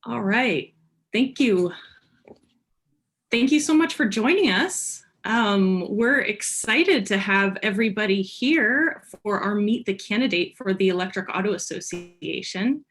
All right. Thank you. Thank you so much for joining us. We're excited to have everybody here for our Meet the Candidate for the Electric Auto Association.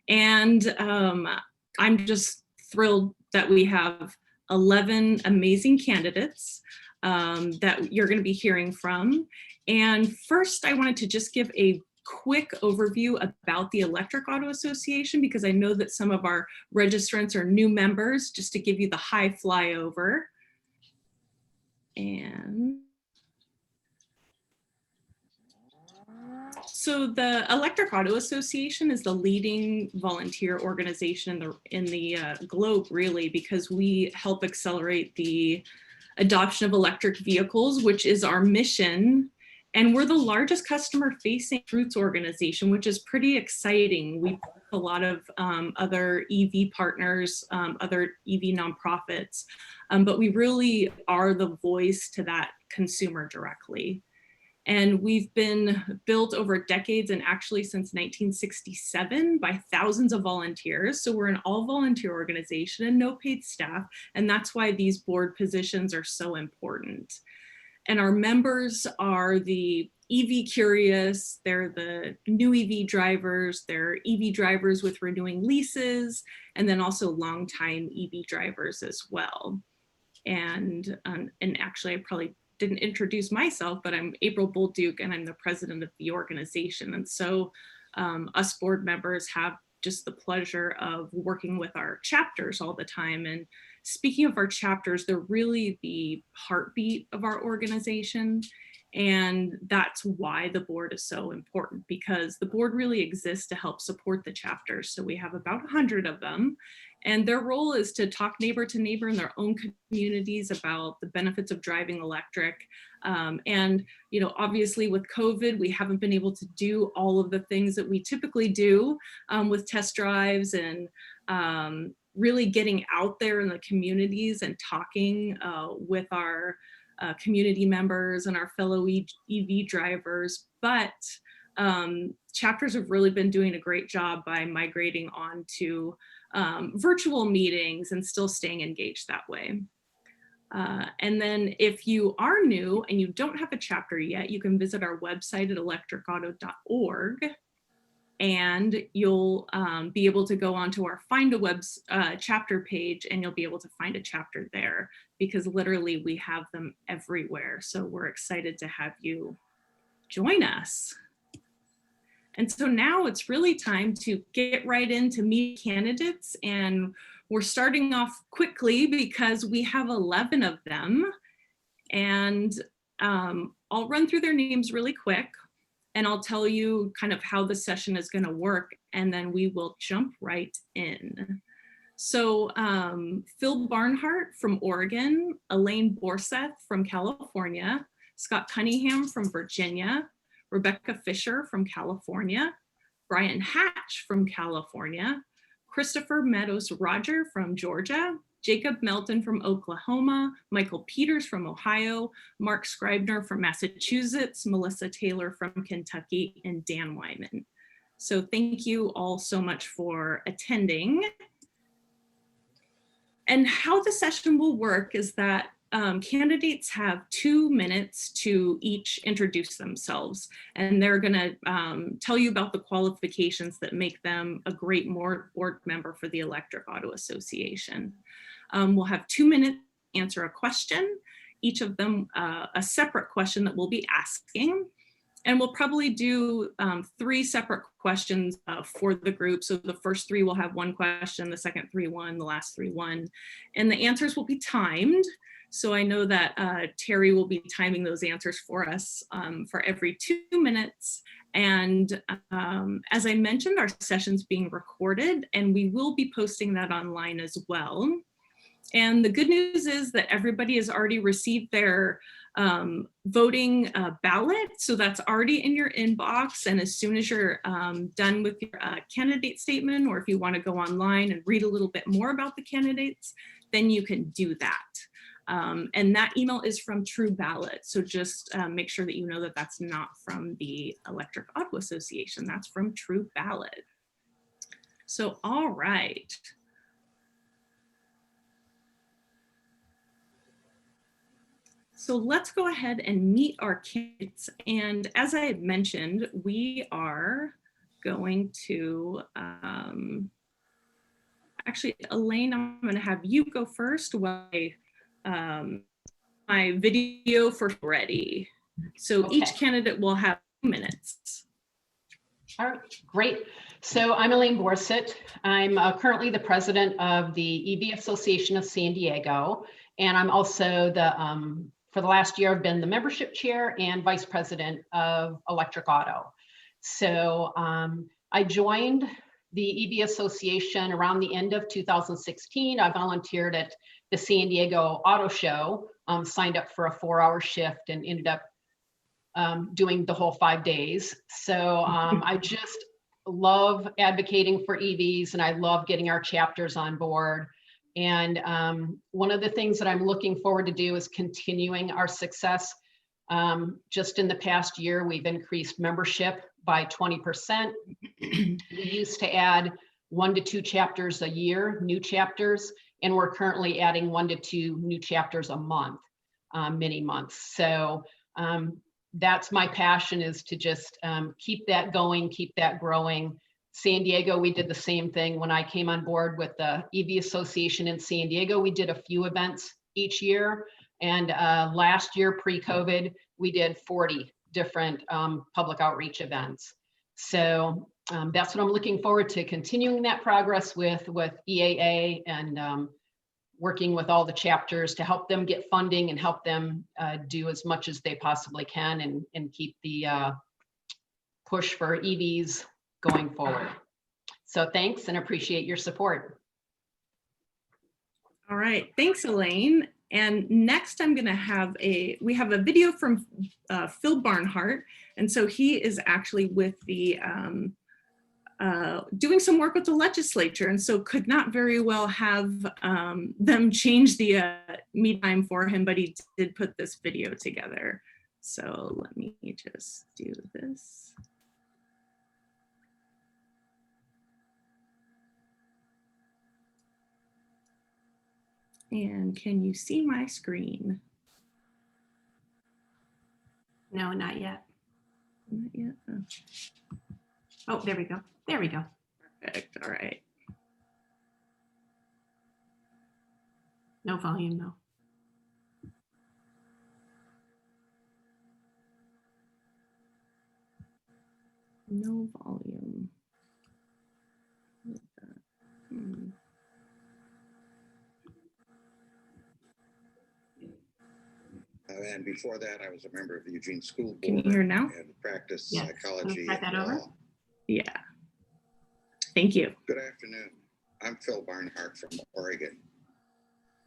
And I'm just thrilled that we have 11 amazing candidates that you're going to be hearing from. And first, I wanted to just give a quick overview about the Electric Auto Association, because I know that some of our registrants are new members, just to give you the high flyover. And so the Electric Auto Association is the leading volunteer organization in the globe, really, because we help accelerate the adoption of electric vehicles, which is our mission. And we're the largest customer-facing roots organization, which is pretty exciting. We have a lot of other EV partners, other EV nonprofits, but we really are the voice to that consumer directly. And we've been built over decades, and actually since 1967, by thousands of volunteers. So we're an all-volunteer organization and no paid staff, and that's why these board positions are so important. And our members are the EV curious, they're the new EV drivers, they're EV drivers with renewing leases, and then also longtime EV drivers as well. And actually, I probably didn't introduce myself, but I'm April Bolduke, and I'm the president of the organization. And so us board members have just the pleasure of working with our chapters all the time. And speaking of our chapters, they're really the heartbeat of our organization. And that's why the board is so important, because the board really exists to help support the chapters. So we have about 100 of them, and their role is to talk neighbor to neighbor in their own communities about the benefits of driving electric. And, you know, obviously with COVID, we haven't been able to do all of the things that we typically do with test drives and really getting out there in the communities and talking with our community members and our fellow EV drivers. But chapters have really been doing a great job by migrating onto virtual meetings and still staying engaged that way. And then if you are new and you don't have a chapter yet, you can visit our website at electricauto.org, and you'll be able to go onto our Find a Webs chapter page, and you'll be able to find a chapter there, because literally we have them everywhere. So we're excited to have you join us. And so now it's really time to get right into meet candidates, and we're starting off quickly because we have 11 of them, and I'll run through their names really quick, and I'll tell you kind of how the session is going to work, and then we will jump right in. So Phil Barnhart from Oregon, Elaine Borseth from California, Scott Cunningham from Virginia, Rebecca Fisher from California, Brian Hatch from California, Christopher Meadows Roger from Georgia, Jacob Melton from Oklahoma, Michael Peters from Ohio, Mark Scribner from Massachusetts, Melissa Taylor from Kentucky, and Dan Wyman. So thank you all so much for attending. And how the session will work is that candidates have 2 minutes to each introduce themselves, and they're going to tell you about the qualifications that make them a great board member for the Electric Auto Association. We'll have 2 minutes to answer a question, each of them a separate question that we'll be asking. And we'll probably do 3 separate questions for the group. So the first 3 will have 1 question, the second 3 1, the last 3 1. And the answers will be timed. So I know that Terry will be timing those answers for us for every 2 minutes. And as I mentioned, our session's being recorded, and we will be posting that online as well. And the good news is that everybody has already received their voting ballot. So that's already in your inbox. And as soon as you're done with your candidate statement, or if you want to go online and read a little bit more about the candidates, then you can do that. And that email is from True Ballot. So just make sure that you know that that's not from the Electric Auto Association. That's from True Ballot. So, all right. So let's go ahead and meet our candidates. And as I had mentioned, we are going to, actually, Elaine, I'm going to have you go first while my video for ready. So Okay. each candidate will have 2 minutes. All right, great. So I'm Elaine Borsett. I'm currently the president of the EV Association of San Diego. And I'm also the, for the last year, I've been the membership chair and vice president of Electric Auto. So I joined the EV Association around the end of 2016. I volunteered at the San Diego Auto Show, signed up for a 4-hour shift and ended up doing the whole 5 days. So I just love advocating for EVs, and I love getting our chapters on board. And one of the things that I'm looking forward to do is continuing our success. Just in the past year, we've increased membership by 20%. We used to add 1 to 2 chapters a year, new chapters, and we're currently adding 1 to 2 new chapters a month, many months. So that's my passion, is to just keep that going, keep that growing. San Diego, we did the same thing when I came on board with the EV Association in San Diego. We did a few events each year. And last year, pre-COVID, we did 40 different public outreach events. So that's what I'm looking forward to, continuing that progress with EAA and working with all the chapters to help them get funding and help them do as much as they possibly can and keep the push for EVs going forward. So thanks, and appreciate your support. All right, thanks, Elaine. And next I'm gonna have we have a video from Phil Barnhart. And so he is actually with the, doing some work with the legislature, and so could not very well have them change the meet time for him, but he did put this video together. So let me just do this. And can you see my screen? No, not yet. Not yet. Oh, there we go. There we go. Perfect. All right. No volume though. No volume. And before that, I was a member of the Eugene School Board. Can you hear now? And practiced Yes. psychology Start that and over? law. Yeah. Thank you. Good afternoon. I'm Phil Barnhart from Oregon.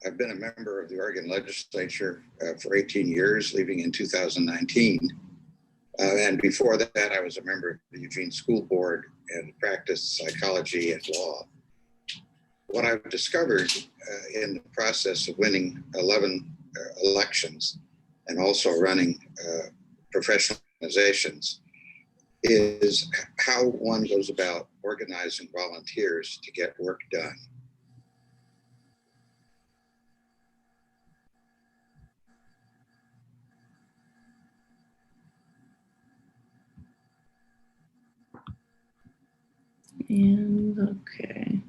I've been a member of the Oregon legislature for 18 years, leaving in 2019. And before that, I was a member of the Eugene School Board and practiced psychology and law. What I've discovered in the process of winning 11 elections and also running professional organizations is how one goes about organizing volunteers to get work done. And okay.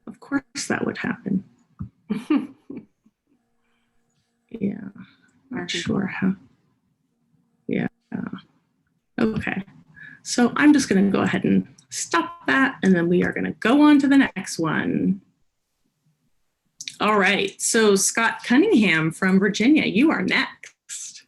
Of course that would happen. Yeah, not sure how. Yeah. Okay. So I'm just going to go ahead and stop that, and then we are going to go on to the next one. All right. So Scott Cunningham from Virginia, you are next.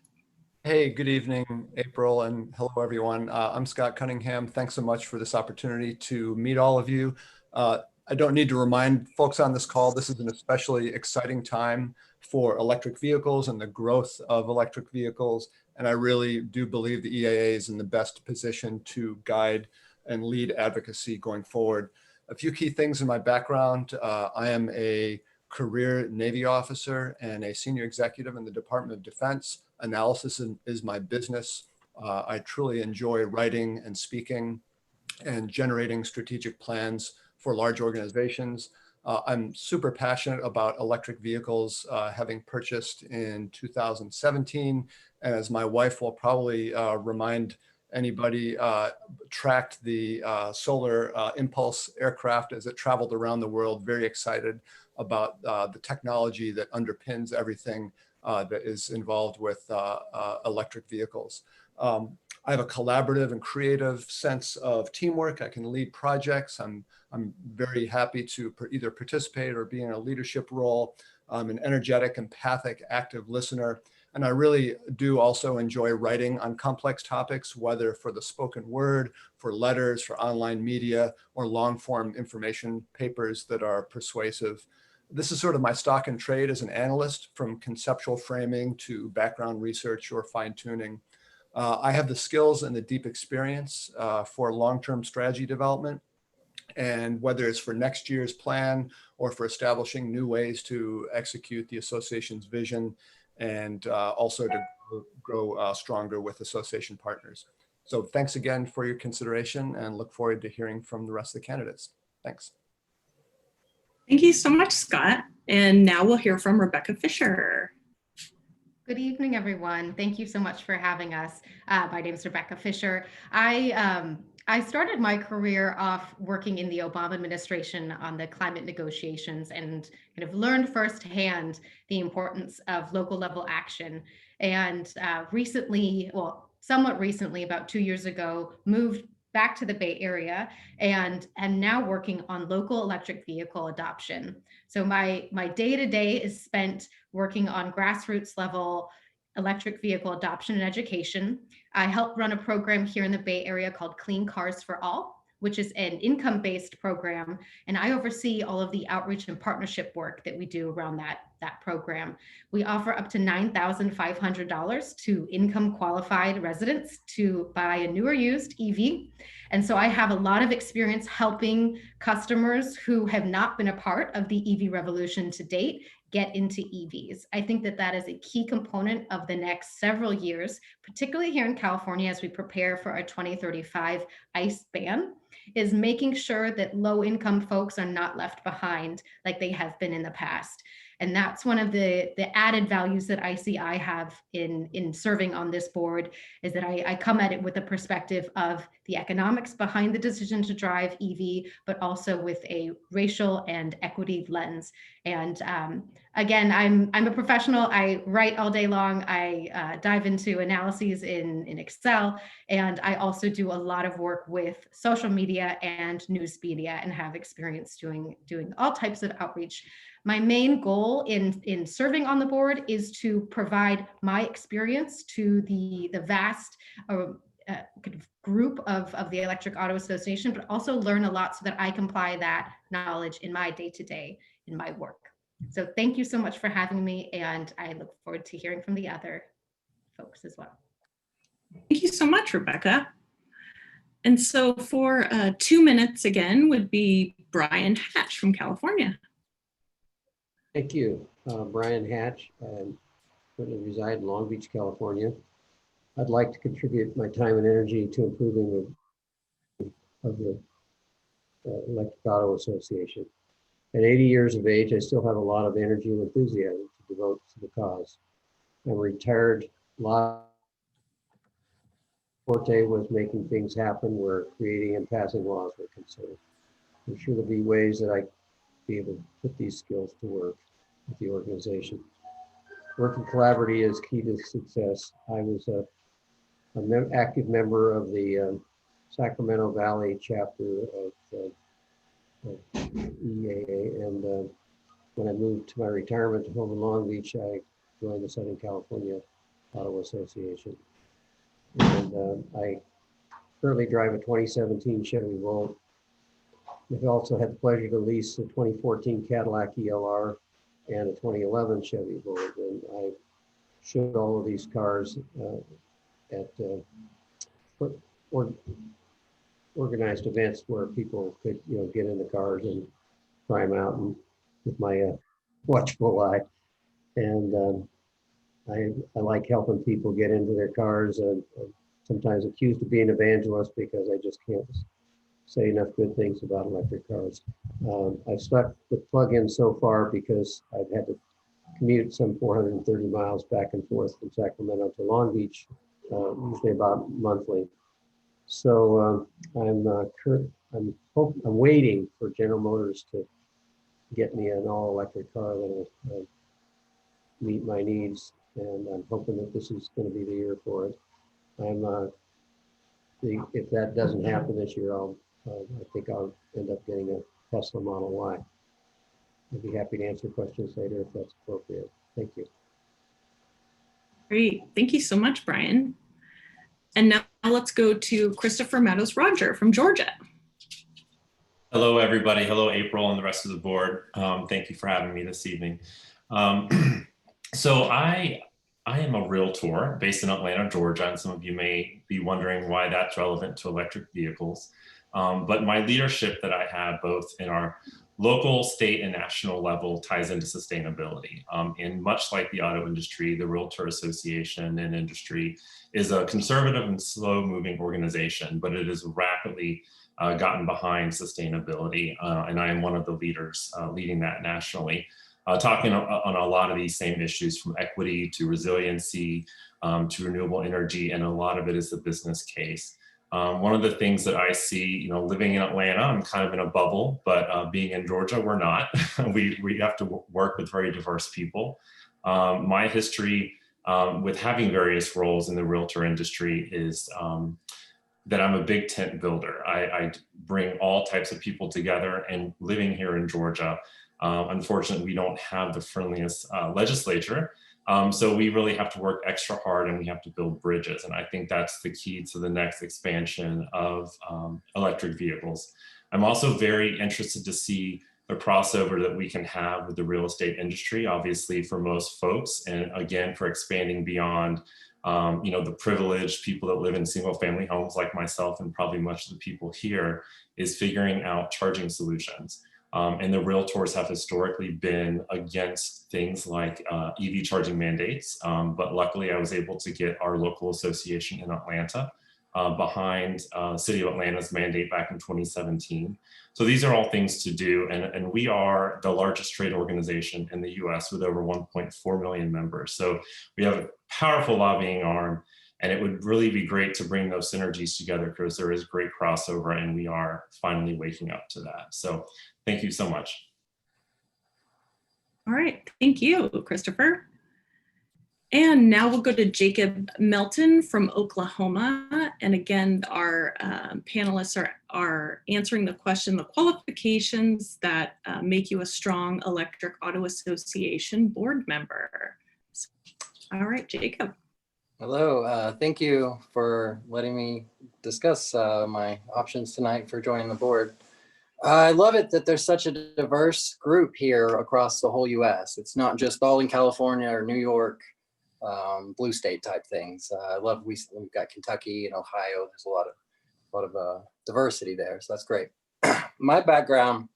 Hey, good evening, April, and hello, everyone. I'm Scott Cunningham. Thanks so much for this opportunity to meet all of you. I don't need to remind folks on this call, this is an especially exciting time for electric vehicles and the growth of electric vehicles. And I really do believe the EAA is in the best position to guide and lead advocacy going forward. A few key things in my background. I am a career Navy officer and a senior executive in the Department of Defense. Analysis is my business. I truly enjoy writing and speaking and generating strategic plans for large organizations. I'm super passionate about electric vehicles, having purchased in 2017. And as my wife will probably remind anybody, tracked the solar impulse aircraft as it traveled around the world, very excited about the technology that underpins everything that is involved with electric vehicles. I have a collaborative and creative sense of teamwork. I can lead projects. I'm very happy to either participate or be in a leadership role. I'm an energetic, empathic, active listener. And I really do also enjoy writing on complex topics, whether for the spoken word, for letters, for online media, or long form information papers that are persuasive. This is sort of my stock and trade as an analyst, from conceptual framing to background research or fine tuning. I have the skills and the deep experience for long-term strategy development. And whether it's for next year's plan or for establishing new ways to execute the association's vision, and also to grow stronger with association partners. So thanks again for your consideration, and look forward to hearing from the rest of the candidates. Thanks. Thank you so much, Scott. And now we'll hear from Rebecca Fisher. Good evening, everyone. Thank you so much for having us. My name is Rebecca Fisher. I started my career off working in the Obama administration on the climate negotiations, and kind of learned firsthand the importance of local level action. And recently, well, somewhat recently, about 2 years ago, moved back to the Bay Area and now working on local electric vehicle adoption. So my day-to-day is spent working on grassroots level electric vehicle adoption and education. I help run a program here in the Bay Area called Clean Cars for All, which is an income-based program. And I oversee all of the outreach and partnership work that we do around that program. We offer up to $9,500 to income qualified residents to buy a new or used EV. And so I have a lot of experience helping customers who have not been a part of the EV revolution to date get into EVs. I think that that is a key component of the next several years, particularly here in California as we prepare for our 2035 ICE ban, is making sure that low-income folks are not left behind like they have been in the past. And that's one of the added values that I see I have in serving on this board, is that I come at it with a perspective of the economics behind the decision to drive EV, but also with a racial and equity lens. And again, I'm a professional. I write all day long. I dive into analyses in Excel, and I also do a lot of work with social media and news media, and have experience doing all types of outreach. My main goal in serving on the board is to provide my experience to the vast kind of group of the Electric Auto Association, but also learn a lot so that I can apply that knowledge in my day-to-day in my work. So thank you so much for having me, and I look forward to hearing from the other folks as well. Thank you so much, Rebecca. And so for 2 minutes again would be Brian Hatch from California. Thank you. Brian Hatch. I currently reside in Long Beach, California. I'd like to contribute my time and energy to improving the Electric Auto Association. At 80 years of age, I still have a lot of energy and enthusiasm to devote to the cause. I'm retired law. Forte was making things happen where creating and passing laws were concerned. I'm sure there'll be ways that I be able to put these skills to work with the organization. Working collaboratively is key to success. I was an active member of the Sacramento Valley chapter of EAA, and when I moved to my retirement home in Long Beach, I joined the Southern California Auto Association. And I currently drive a 2017 Chevy Volt. I've also had the pleasure to lease a 2014 Cadillac ELR and a 2011 Chevy Volt. And I showed all of these cars at organized events where people could, get in the cars and try them out, and with my watchful eye. And I like helping people get into their cars. I'm sometimes accused of being an evangelist because I just can't say enough good things about electric cars. I've stuck with plug-ins so far because I've had to commute some 430 miles back and forth from Sacramento to Long Beach, usually about monthly. So I'm waiting for General Motors to get me an all-electric car that will meet my needs, and I'm hoping that this is going to be the year for it. If that doesn't happen this year, I think I'll end up getting a Tesla Model Y. I'd be happy to answer questions later if that's appropriate. Thank you. Great. Thank you so much, Brian. And now let's go to Christopher Meadows Roger from Georgia. Hello, everybody. Hello, April and the rest of the board. Thank you for having me this evening. So I am a realtor based in Atlanta, Georgia, and some of you may be wondering why that's relevant to electric vehicles. But my leadership that I have both in our local, state, and national level ties into sustainability. And much like the auto industry, the Realtor Association and industry is a conservative and slow-moving organization, but it has rapidly gotten behind sustainability. And I am one of the leaders leading that nationally, talking on a lot of these same issues, from equity to resiliency to renewable energy, and a lot of it is the business case. One of the things that I see, living in Atlanta, I'm kind of in a bubble, but being in Georgia, we're not. we have to work with very diverse people. My history with having various roles in the realtor industry is that I'm a big tent builder. I bring all types of people together, and living here in Georgia, unfortunately, we don't have the friendliest legislature. So we really have to work extra hard, and we have to build bridges. And I think that's the key to the next expansion of electric vehicles. I'm also very interested to see the crossover that we can have with the real estate industry, obviously for most folks, and again, for expanding beyond the privileged people that live in single family homes like myself, and probably much of the people here, is figuring out charging solutions. And the realtors have historically been against things like EV charging mandates. But luckily I was able to get our local association in Atlanta behind City of Atlanta's mandate back in 2017. So these are all things to do. And we are the largest trade organization in the US with over 1.4 million members. So we have a powerful lobbying arm, and it would really be great to bring those synergies together, because there is great crossover, and we are finally waking up to that. So thank you so much. All right. Thank you, Christopher. And now we'll go to Jacob Melton from Oklahoma. And again, our panelists are answering the question, the qualifications that make you a strong Electric Auto Association board member. So, all right, Jacob. Hello, thank you for letting me discuss my options tonight for joining the board. I love it that there's such a diverse group here across the whole US. It's not just all in California or New York, blue state type things. I love we've got Kentucky and Ohio. There's a lot of diversity there, so that's great. My background,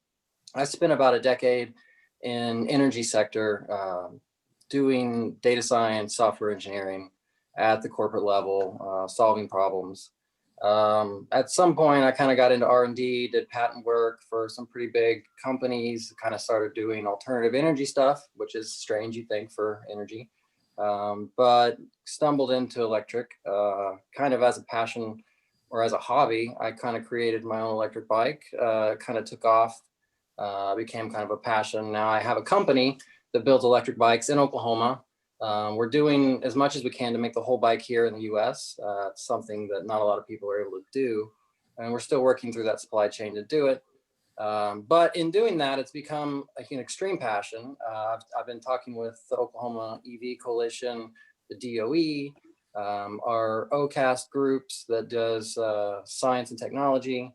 I spent about a decade in energy sector doing data science, software engineering at the corporate level, solving problems. At some point, I kind of got into R&D, did patent work for some pretty big companies, kind of started doing alternative energy stuff, which is strange, you think, for energy. But stumbled into electric kind of as a passion or as a hobby. I kind of created my own electric bike, kind of took off, became kind of a passion. Now I have a company that builds electric bikes in Oklahoma. We're doing as much as we can to make the whole bike here in the US. It's something that not a lot of people are able to do. And we're still working through that supply chain to do it. But in doing that, it's become an extreme passion. I've been talking with the Oklahoma EV Coalition, the DOE, our OCAST groups that does science and technology.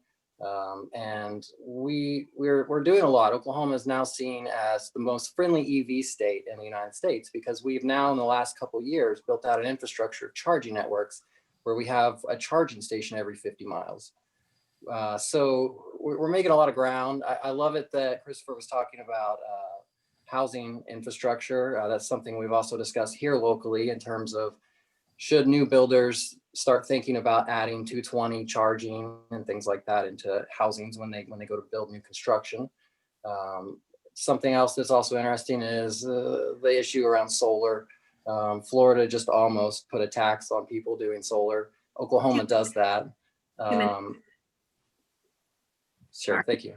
And we're doing a lot. Oklahoma is now seen as the most friendly EV state in the United States, because we've now in the last couple of years built out an infrastructure of charging networks where we have a charging station every 50 miles. So we're making a lot of ground. I love it that Christopher was talking about housing infrastructure. That's something we've also discussed here locally in terms of should new builders start thinking about adding 220 charging and things like that into housings when they go to build new construction. Something else that's also interesting is the issue around solar. Florida just almost put a tax on people doing solar. Oklahoma does that. Sure, thank you.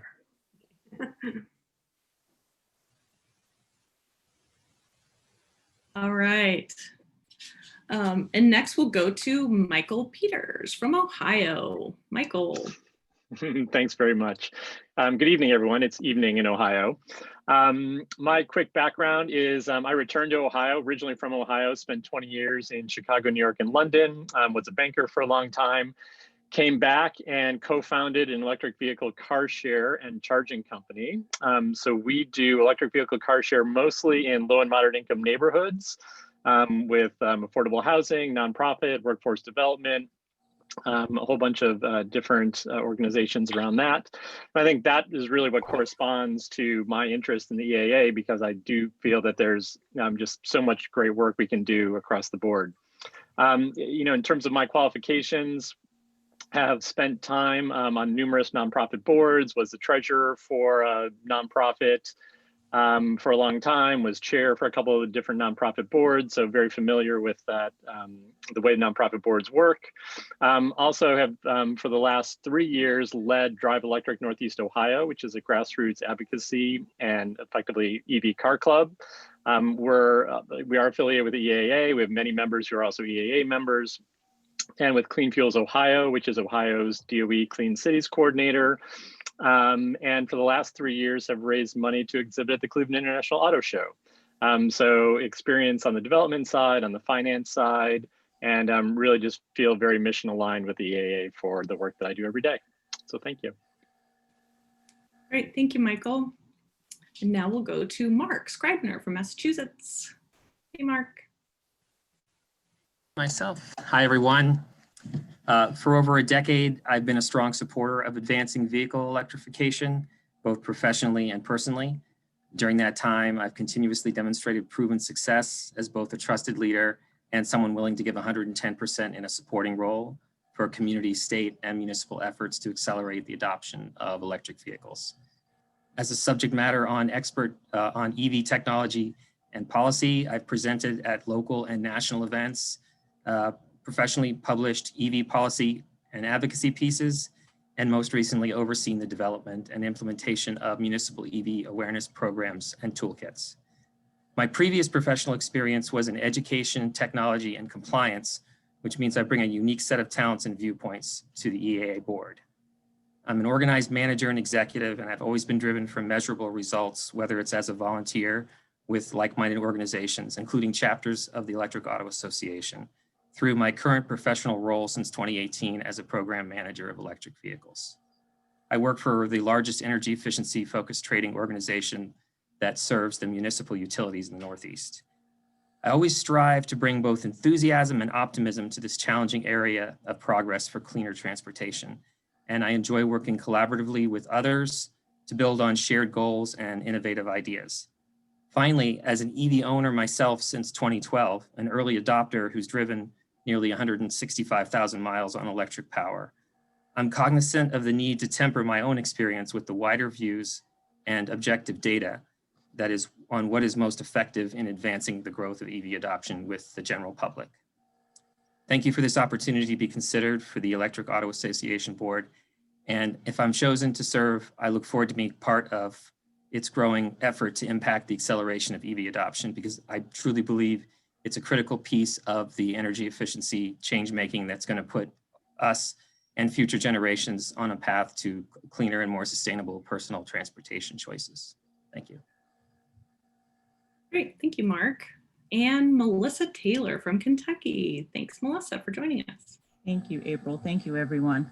All right. And next we'll go to Michael Peters from Ohio. Michael. Thanks very much. Good evening, everyone. It's evening in Ohio. My quick background is I returned to Ohio, originally from Ohio, spent 20 years in Chicago, New York, and London, was a banker for a long time, came back and co-founded an electric vehicle car share and charging company. So we do electric vehicle car share mostly in low and moderate income neighborhoods with affordable housing, nonprofit, workforce development, a whole bunch of different organizations around that. But I think that is really what corresponds to my interest in the EAA, because I do feel that there's just so much great work we can do across the board. You know, in terms of my qualifications, have spent time on numerous nonprofit boards, was the treasurer for a nonprofit for a long time, was chair for a couple of different nonprofit boards, so very familiar with that, the way nonprofit boards work. Also have, for the last 3 years, led Drive Electric Northeast Ohio, which is a grassroots advocacy and effectively EV car club. We are affiliated with the EAA. We have many members who are also EAA members. And with Clean Fuels Ohio, which is Ohio's DOE Clean Cities Coordinator. And for the last 3 years have raised money to exhibit at the Cleveland International Auto Show. So experience on the development side, on the finance side, and really just feel very mission aligned with the EAA for the work that I do every day. So thank you. Great, thank you, Michael. And now we'll go to Mark Scribner from Massachusetts. Hey, Mark. Myself. Hi, everyone. For over a decade, I've been a strong supporter of advancing vehicle electrification, both professionally and personally. During that time, I've continuously demonstrated proven success as both a trusted leader and someone willing to give 110% in a supporting role for community, state, and municipal efforts to accelerate the adoption of electric vehicles. As a subject matter expert on EV technology and policy, I've presented at local and national events, professionally published EV policy and advocacy pieces, and most recently overseen the development and implementation of municipal EV awareness programs and toolkits. My previous professional experience was in education, technology, and compliance, which means I bring a unique set of talents and viewpoints to the EAA board. I'm an organized manager and executive, and I've always been driven for measurable results, whether it's as a volunteer with like-minded organizations, including chapters of the Electric Auto Association, through my current professional role since 2018 as a program manager of electric vehicles. I work for the largest energy efficiency focused trading organization that serves the municipal utilities in the Northeast. I always strive to bring both enthusiasm and optimism to this challenging area of progress for cleaner transportation. And I enjoy working collaboratively with others to build on shared goals and innovative ideas. Finally, as an EV owner myself since 2012, an early adopter who's driven nearly 165,000 miles on electric power, I'm cognizant of the need to temper my own experience with the wider views and objective data that is on what is most effective in advancing the growth of EV adoption with the general public. Thank you for this opportunity to be considered for the Electric Auto Association Board. And if I'm chosen to serve, I look forward to being part of its growing effort to impact the acceleration of EV adoption, because I truly believe it's a critical piece of the energy efficiency change making that's going to put us and future generations on a path to cleaner and more sustainable personal transportation choices. Thank you. Great, thank you, Mark. And Melissa Taylor from Kentucky. Thanks, Melissa, for joining us. Thank you, April. Thank you, everyone.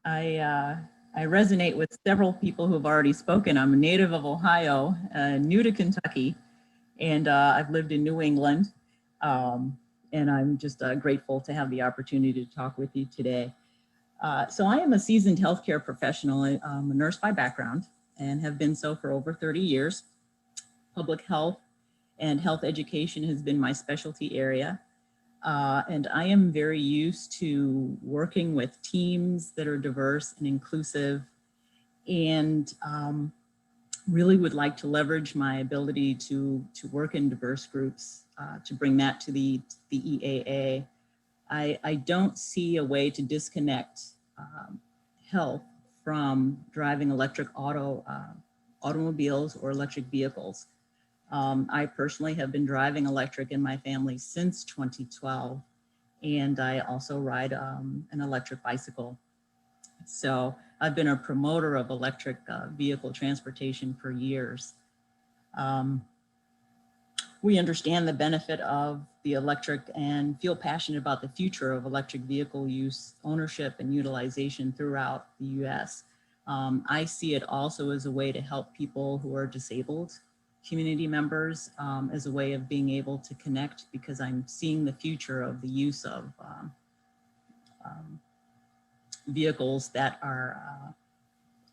I resonate with several people who have already spoken. I'm a native of Ohio, new to Kentucky, and I've lived in New England. And I'm just grateful to have the opportunity to talk with you today. So I am a seasoned healthcare professional. I'm a nurse by background and have been so for over 30 years. Public health and health education has been my specialty area. And I am very used to working with teams that are diverse and inclusive, and really would like to leverage my ability to work in diverse groups to bring that to the EAA. I don't see a way to disconnect health from driving electric automobiles or electric vehicles. I personally have been driving electric in my family since 2012, and I also ride an electric bicycle. So I've been a promoter of electric vehicle transportation for years. We understand the benefit of the electric and feel passionate about the future of electric vehicle use, ownership, and utilization throughout the US. I see it also as a way to help people who are disabled community members, as a way of being able to connect, because I'm seeing the future of the use of vehicles that are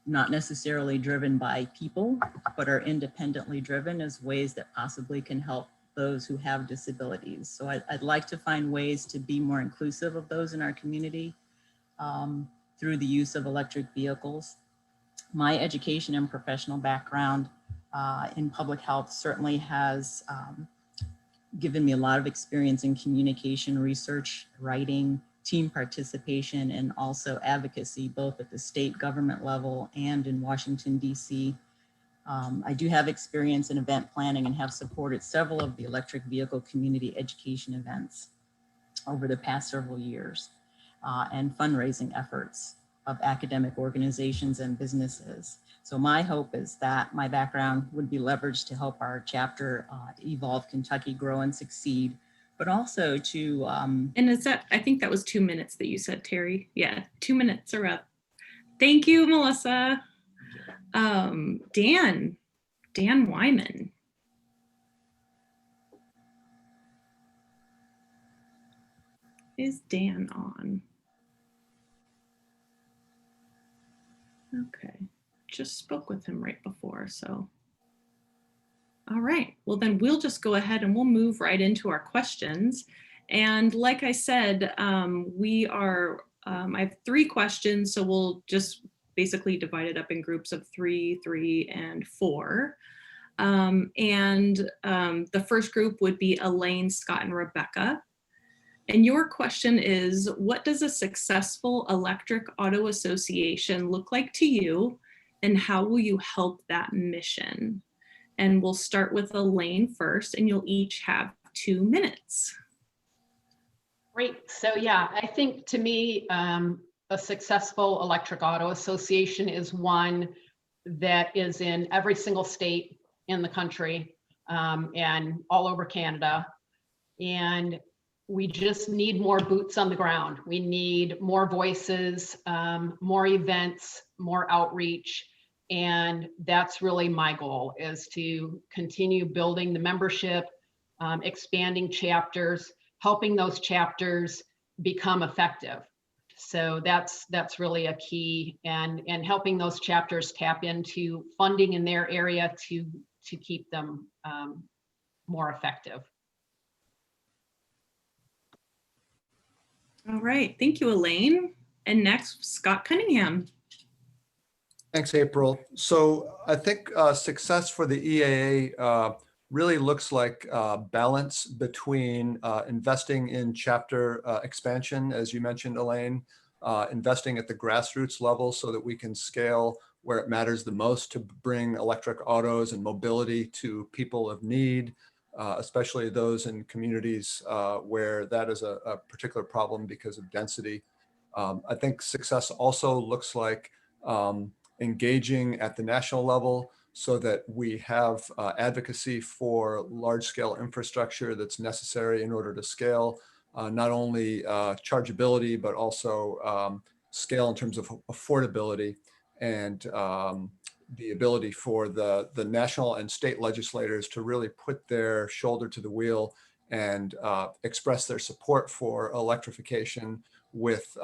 not necessarily driven by people, but are independently driven as ways that possibly can help those who have disabilities. So I'd like to find ways to be more inclusive of those in our community through the use of electric vehicles. My education and professional background in public health certainly has given me a lot of experience in communication, research, writing, team participation, and also advocacy, both at the state government level and in Washington, DC. I do have experience in event planning and have supported several of the electric vehicle community education events over the past several years, and fundraising efforts of academic organizations and businesses. So my hope is that my background would be leveraged to help our chapter evolve Kentucky, grow and succeed, but also to... And is that, I think that was 2 minutes that you said, Terry. Yeah, 2 minutes are up. Thank you, Melissa. Dan Wyman. Is Dan on? Okay, just spoke with him right before, so. All right, well then we'll just go ahead and we'll move right into our questions. And like I said, I have 3 questions, so we'll just basically divide it up in groups of 3, 3, and 4. The first group would be Elaine, Scott, and Rebecca. And your question is, what does a successful electric auto association look like to you, and how will you help that mission? And we'll start with Elaine first, and you'll each have 2 minutes. Great. So yeah, I think to me, a successful electric auto association is one that is in every single state in the country and all over Canada. And we just need more boots on the ground. We need more voices, more events, more outreach. And that's really my goal, is to continue building the membership, expanding chapters, helping those chapters become effective. So that's really a key, and helping those chapters tap into funding in their area to keep them more effective. All right, thank you, Elaine. And next, Scott Cunningham. Thanks, April. So I think success for the EAA really looks like balance between investing in chapter expansion, as you mentioned, Elaine, investing at the grassroots level so that we can scale where it matters the most to bring electric autos and mobility to people of need, especially those in communities where that is a particular problem because of density. I think success also looks like engaging at the national level so that we have advocacy for large-scale infrastructure that's necessary in order to scale, not only chargeability, but also scale in terms of affordability, and the ability for the national and state legislators to really put their shoulder to the wheel and express their support for electrification with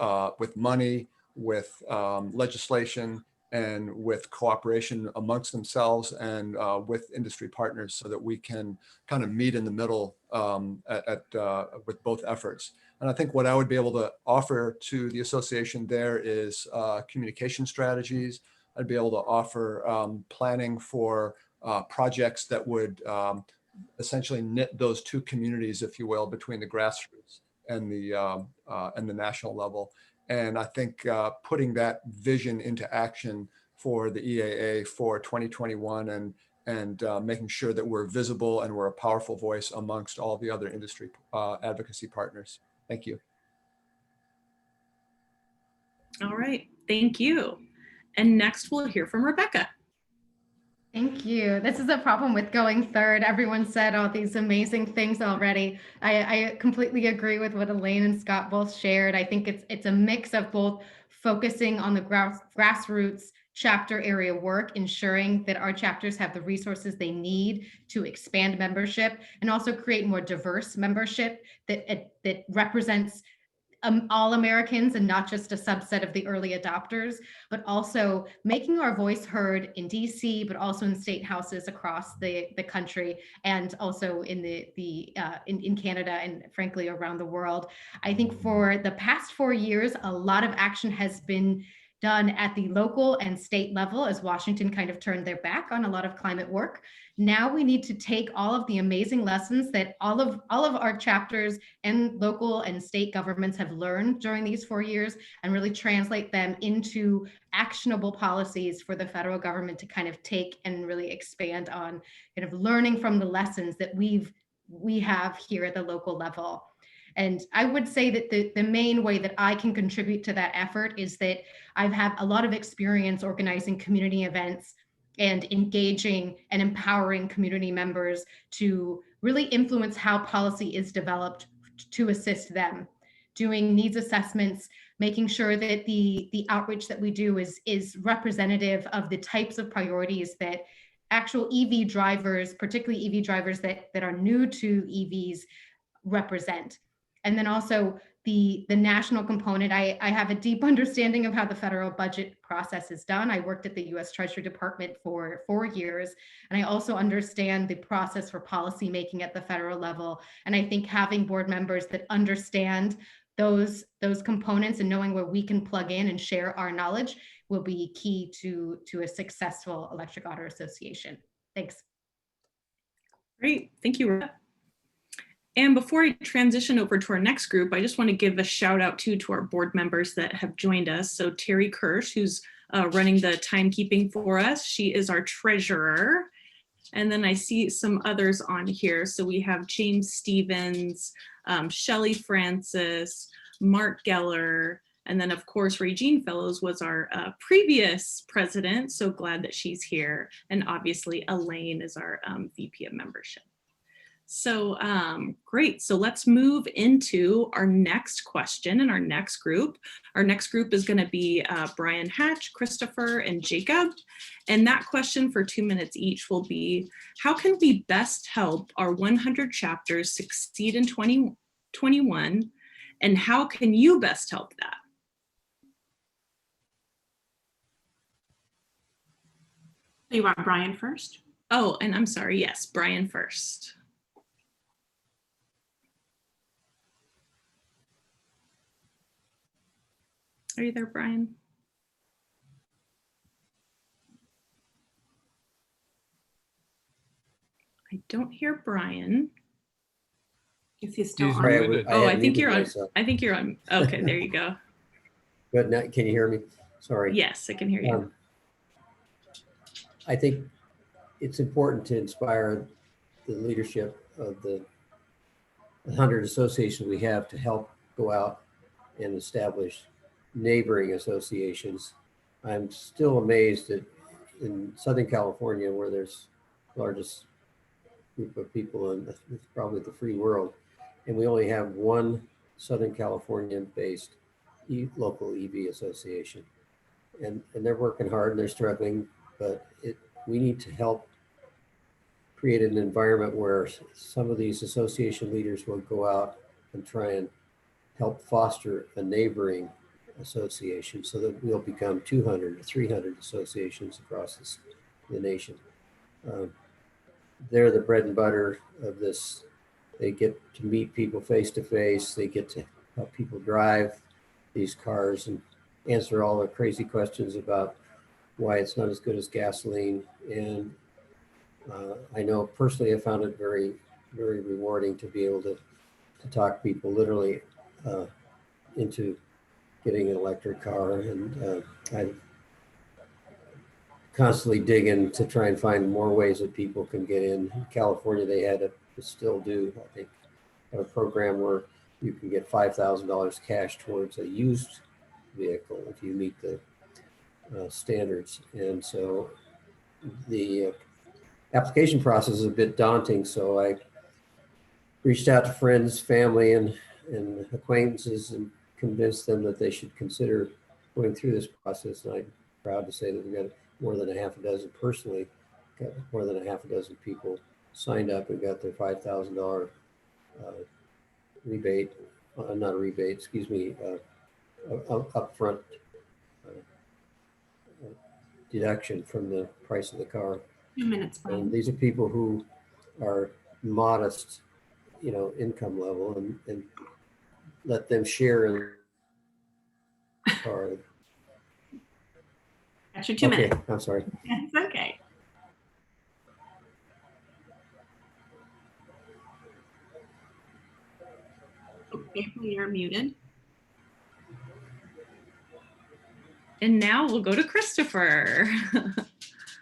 money, with legislation, and with cooperation amongst themselves and with industry partners so that we can kind of meet in the middle with both efforts. And I think what I would be able to offer to the association there is communication strategies. I'd be able to offer planning for projects that would essentially knit those two communities, if you will, between the grassroots and the national level. And I think putting that vision into action for the EAA for 2021 and making sure that we're visible and we're a powerful voice amongst all the other industry advocacy partners. Thank you. All right, thank you. And next we'll hear from Rebecca. Thank you. This is a problem with going third. Everyone said all these amazing things already. I completely agree with what Elaine and Scott both shared. I think it's a mix of both focusing on the grassroots chapter area work, ensuring that our chapters have the resources they need to expand membership and also create more diverse membership that represents all Americans and not just a subset of the early adopters, but also making our voice heard in DC, but also in state houses across the country and also in in Canada and frankly around the world. I think for the past 4 years, a lot of action has been done at the local and state level as Washington kind of turned their back on a lot of climate work. Now we need to take all of the amazing lessons that all of our chapters and local and state governments have learned during these 4 years and really translate them into actionable policies for the federal government to kind of take and really expand on kind of learning from the lessons that we have here at the local level. And I would say that the main way that I can contribute to that effort is that I've had a lot of experience organizing community events and engaging and empowering community members to really influence how policy is developed to assist them. Doing needs assessments, making sure that the outreach that we do is representative of the types of priorities that actual EV drivers, particularly EV drivers that are new to EVs, represent. And then also the national component, I have a deep understanding of how the federal budget process is done. I worked at the US Treasury Department for 4 years, and I also understand the process for policy making at the federal level. And I think having board members that understand those components and knowing where we can plug in and share our knowledge will be key to a successful electric auto association. Thanks. Great, thank you, Rebecca. And before I transition over to our next group, I just want to give a shout out to our board members that have joined us. So Terry Kirsch, who's running the timekeeping for us. She is our treasurer. And then I see some others on here. So we have James Stevens, Shelley Francis, Mark Geller, and then of course, Regine Fellows was our previous president. So glad that she's here. And obviously Elaine is our VP of membership. So great, so let's move into our next question and our next group. Our next group is gonna be Brian Hatch, Christopher, and Jacob. And that question for 2 minutes each will be, how can we best help our 100 chapters succeed in 2021? And how can you best help that? You want Brian first? Oh, and I'm sorry, yes, Brian first. Are you there, Brian? I don't hear Brian. Is he still Excuse on? me, Oh, I had think muted you're on. myself. I think you're on. Okay, there you go. Good, now, can you hear me? Sorry. Yes, I can hear you. I think it's important to inspire the leadership of the 100 associations we have to help go out and establish neighboring associations. I'm still amazed that in Southern California, where there's the largest group of people in probably the free world, and we only have one Southern California-based local EV association. And they're working hard and they're struggling, but we need to help create an environment where some of these association leaders will go out and try and help foster a neighboring association, so that we'll become 200 or 300 associations across the nation. They're the bread and butter of this. They get to meet people face to face. They get to help people drive these cars and answer all the crazy questions about why it's not as good as gasoline. And I know personally, I found it very, very rewarding to be able to talk people literally into getting an electric car. And I constantly digging to try and find more ways that people can get in. In California, they had to still do, I think, a program where you can get $5,000 cash towards a used vehicle if you meet the standards. And so the application process is a bit daunting. So I reached out to friends, family, and acquaintances and convinced them that they should consider going through this process. And I'm proud to say that we got more than a half a dozen, personally, got more than a half a dozen people signed up and got their $5,000 rebate, not a rebate, excuse me, upfront deduction from the price of the car. 2 minutes, And Brian. these are people who are modest, income level, and let them share in the car. That's your 2 Okay, minutes. I'm sorry. It's okay. April, you're muted. And now we'll go to Christopher.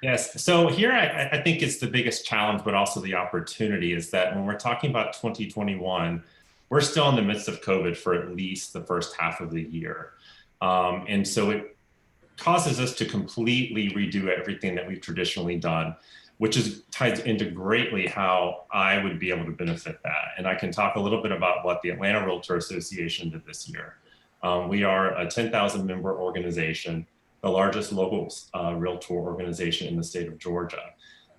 Yes, so here I think it's the biggest challenge, but also the opportunity is that when we're talking about 2021, we're still in the midst of COVID for at least the first half of the year. And so it causes us to completely redo everything that we've traditionally done, which is ties into greatly how I would be able to benefit that. And I can talk a little bit about what the Atlanta Realtor Association did this year. We are a 10,000 member organization, the largest local realtor organization in the state of Georgia.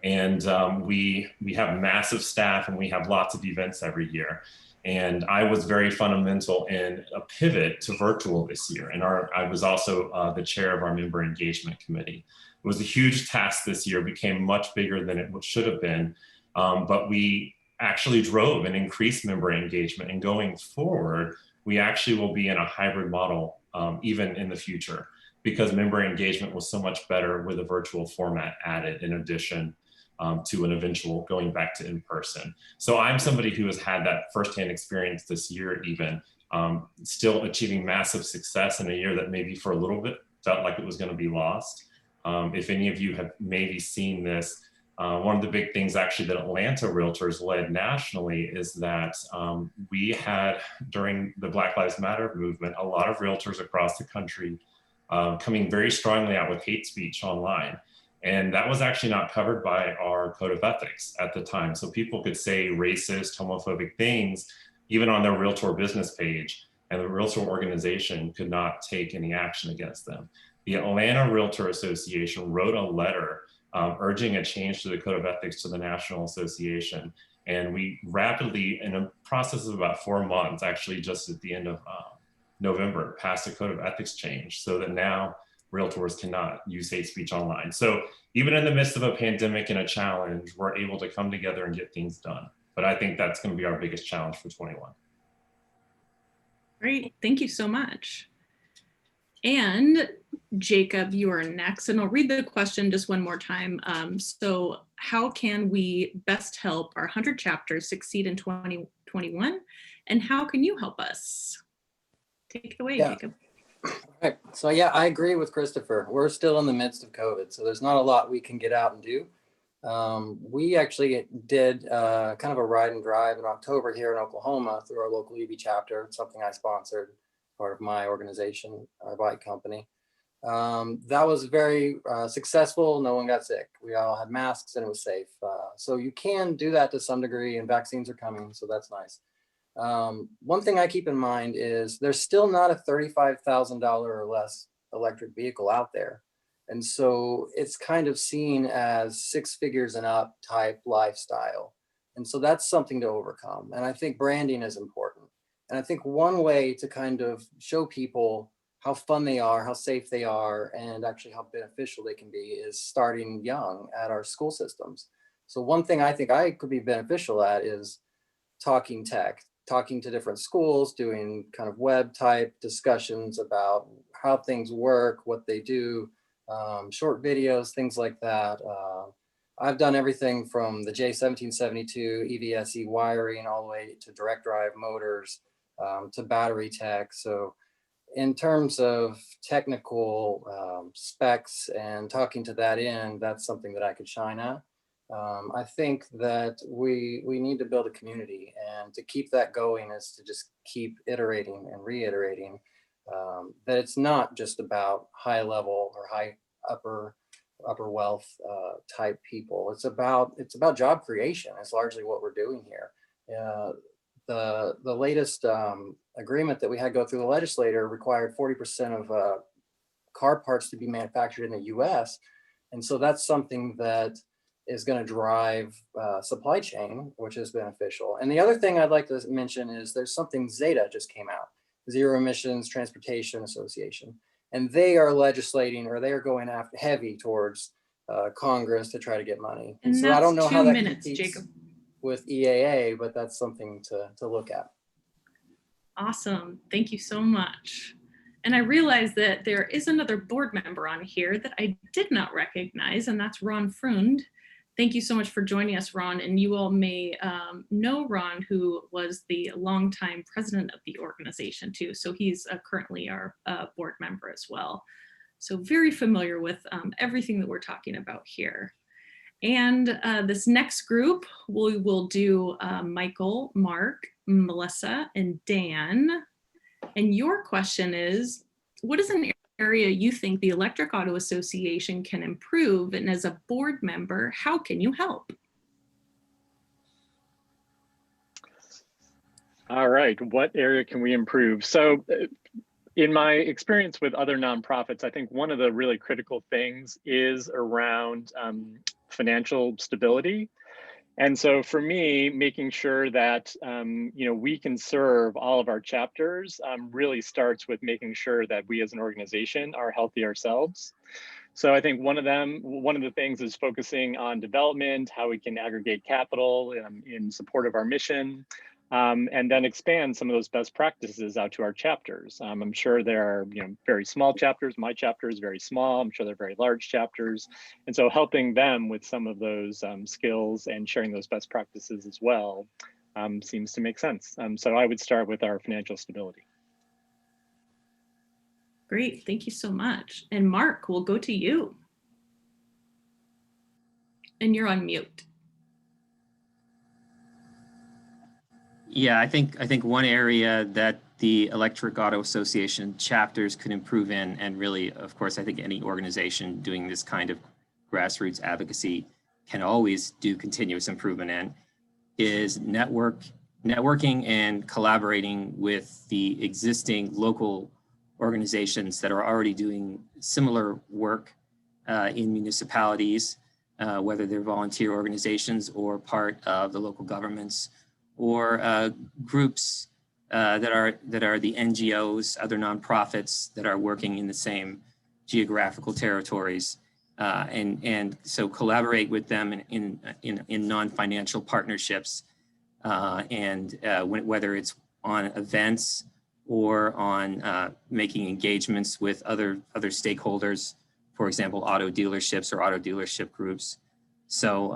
And we have massive staff and we have lots of events every year. And I was very fundamental in a pivot to virtual this year. And I was also the chair of our member engagement committee. It was a huge task this year, became much bigger than it should have been. But we actually drove and increased member engagement. And going forward, we actually will be in a hybrid model even in the future, because member engagement was so much better with a virtual format added in addition to an eventual going back to in-person. So I'm somebody who has had that firsthand experience this year, even still achieving massive success in a year that maybe for a little bit felt like it was going to be lost. If any of you have maybe seen this, one of the big things actually that Atlanta Realtors led nationally is that we had, during the Black Lives Matter movement, a lot of realtors across the country coming very strongly out with hate speech online. And that was actually not covered by our code of ethics at the time. So people could say racist, homophobic things, even on their realtor business page, and the realtor organization could not take any action against them. The Atlanta Realtor Association wrote a letter urging a change to the code of ethics to the National Association. And we rapidly, in a process of about 4 months, actually just at the end of November, passed a code of ethics change so that now realtors cannot use hate speech online. So even in the midst of a pandemic and a challenge, we're able to come together and get things done. But I think that's going to be our biggest challenge for 21. Great, thank you so much. And Jacob, you are next, and I'll read the question just one more time. So how can we best help our 100 chapters succeed in 2021? And how can you help us? Take it away, Jacob. Right. So yeah, I agree with Christopher. We're still in the midst of COVID, so there's not a lot we can get out and do. We actually did kind of a ride and drive in October here in Oklahoma through our local EB chapter. It's something I sponsored, part of my organization, our bike company. That was very successful. No one got sick. We all had masks and it was safe. So you can do that to some degree, and vaccines are coming, so that's nice. One thing I keep in mind is there's still not a $35,000 or less electric vehicle out there. And so it's kind of seen as 6 figures and up type lifestyle. And so that's something to overcome. And I think branding is important. And I think one way to kind of show people how fun they are, how safe they are, and actually how beneficial they can be is starting young at our school systems. So one thing I think I could be beneficial at is talking tech, talking to different schools, doing kind of web type discussions about how things work, what they do, short videos, things like that. I've done everything from the J1772 EVSE wiring all the way to direct drive motors, to battery tech. So in terms of technical specs and talking to that end, that's something that I could shine at. I think that we need to build a community, and to keep that going is to just keep iterating and reiterating that it's not just about high level or high upper wealth type people. It's about job creation. It's largely what we're doing here. The latest agreement that we had go through the legislature required 40% of car parts to be manufactured in the U.S. And so that's something that is going to drive supply chain, which is beneficial. And the other thing I'd like to mention is there's something Zeta just came out, Zero Emissions Transportation Association. And they are legislating, or they are going after heavy towards Congress to try to get money. And so I don't know how that minutes, competes Jacob. with EAA, but that's something to look at. Awesome. Thank you so much. And I realize that there is another board member on here that I did not recognize, and that's Ron Freund. Thank you so much for joining us, Ron. And you all may know Ron, who was the longtime president of the organization too. So he's currently our board member as well. So very familiar with everything that we're talking about here. And this next group, we will do Michael, Mark, Melissa, and Dan. And your question is, what is an area you think the Electric Auto Association can improve? And as a board member, how can you help? All right, what area can we improve? So in my experience with other nonprofits, I think one of the really critical things is around financial stability. And so for me, making sure that we can serve all of our chapters really starts with making sure that we as an organization are healthy ourselves. So I think one of the things is focusing on development, how we can aggregate capital in support of our mission, and then expand some of those best practices out to our chapters. I'm sure there are very small chapters. My chapter is very small. I'm sure there are very large chapters. And so helping them with some of those skills and sharing those best practices as well seems to make sense. So I would start with our financial stability. Great, thank you so much. And Mark, we'll go to you. And you're on mute. Yeah, I think one area that the Electric Auto Association chapters could improve in, and really, of course, I think any organization doing this kind of grassroots advocacy can always do continuous improvement in, is networking and collaborating with the existing local organizations that are already doing similar work in municipalities, whether they're volunteer organizations or part of the local governments, or groups that are the NGOs, other nonprofits that are working in the same geographical territories, and so collaborate with them in non-financial partnerships, and whether it's on events or on making engagements with other stakeholders, for example, auto dealerships or auto dealership groups. So,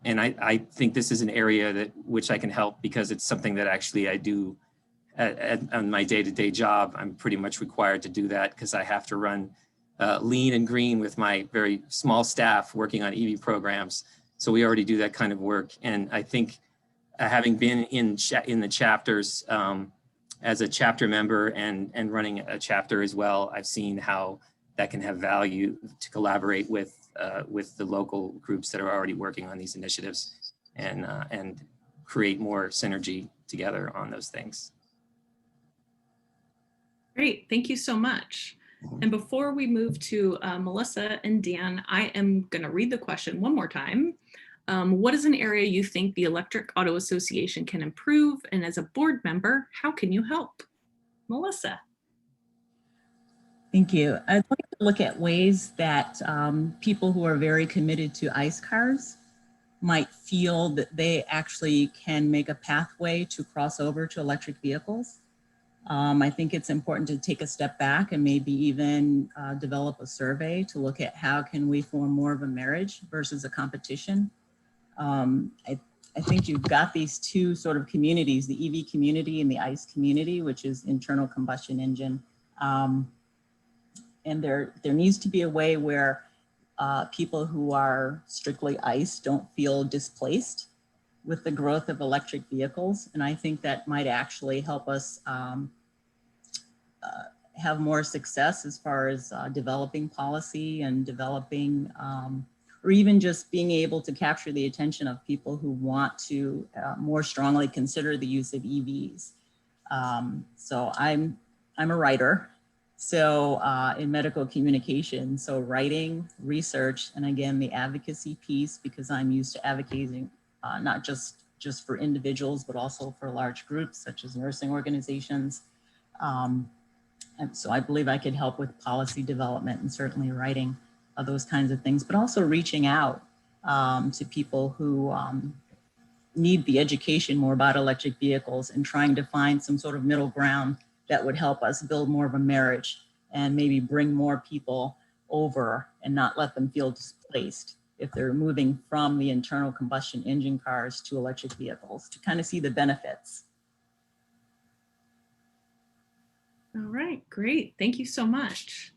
and I think this is an area which I can help, because it's something that actually I do on my day-to-day job. I'm pretty much required to do that because I have to run lean and green with my very small staff working on EV programs. So we already do that kind of work. And I think having been in the chapters as a chapter member and running a chapter as well, I've seen how that can have value to collaborate with the local groups that are already working on these initiatives, and create more synergy together on those things. Great, thank you so much. And before we move to Melissa and Dan, I am going to read the question one more time. What is an area you think the Electric Auto Association can improve? And as a board member, how can you help? Melissa. Thank you. I'd like to look at ways that people who are very committed to ICE cars might feel that they actually can make a pathway to cross over to electric vehicles. I think it's important to take a step back and maybe even develop a survey to look at how can we form more of a marriage versus a competition. I think you've got these two sort of communities, the EV community and the ICE community, which is internal combustion engine. And there needs to be a way where people who are strictly ICE don't feel displaced with the growth of electric vehicles. And I think that might actually help us have more success as far as developing policy and developing, or even just being able to capture the attention of people who want to more strongly consider the use of EVs. So I'm a writer. So in medical communication, so writing, research, and again, the advocacy piece, because I'm used to advocating not just for individuals, but also for large groups such as nursing organizations. And so I believe I could help with policy development and certainly writing those kinds of things, but also reaching out to people who need the education more about electric vehicles and trying to find some sort of middle ground that would help us build more of a marriage and maybe bring more people over and not let them feel displaced if they're moving from the internal combustion engine cars to electric vehicles, to kind of see the benefits. All right, great. Thank you so much.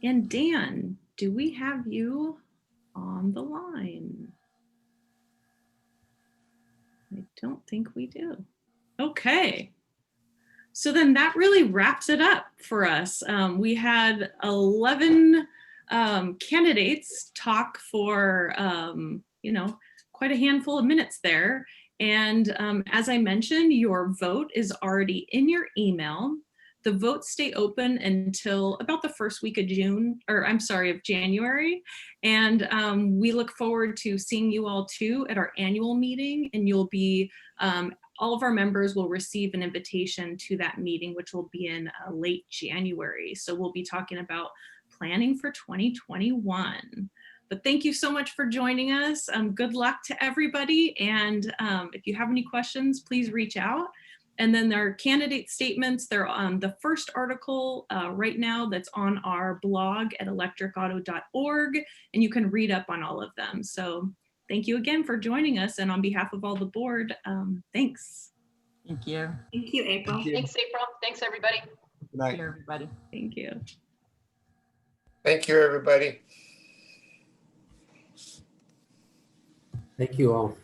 And Dan, do we have you on the line? I don't think we do. Okay. So then that really wraps it up for us. We had 11 candidates talk for, quite a handful of minutes there. And as I mentioned, your vote is already in your email. The votes stay open until about the first week of January. And we look forward to seeing you all too at our annual meeting, and you'll be, all of our members will receive an invitation to that meeting, which will be in late January. So we'll be talking about planning for 2021. But thank you so much for joining us. Good luck to everybody. And if you have any questions, please reach out. And then there are candidate statements. They're on the first article right now that's on our blog at electricauto.org, and you can read up on all of them. So thank you again for joining us. And on behalf of all the board, thanks. Thank you. Thank you, April. Thanks, April. Thanks, everybody. Good night. Thank you, everybody. Thank you. Thank you, everybody. Thank you all.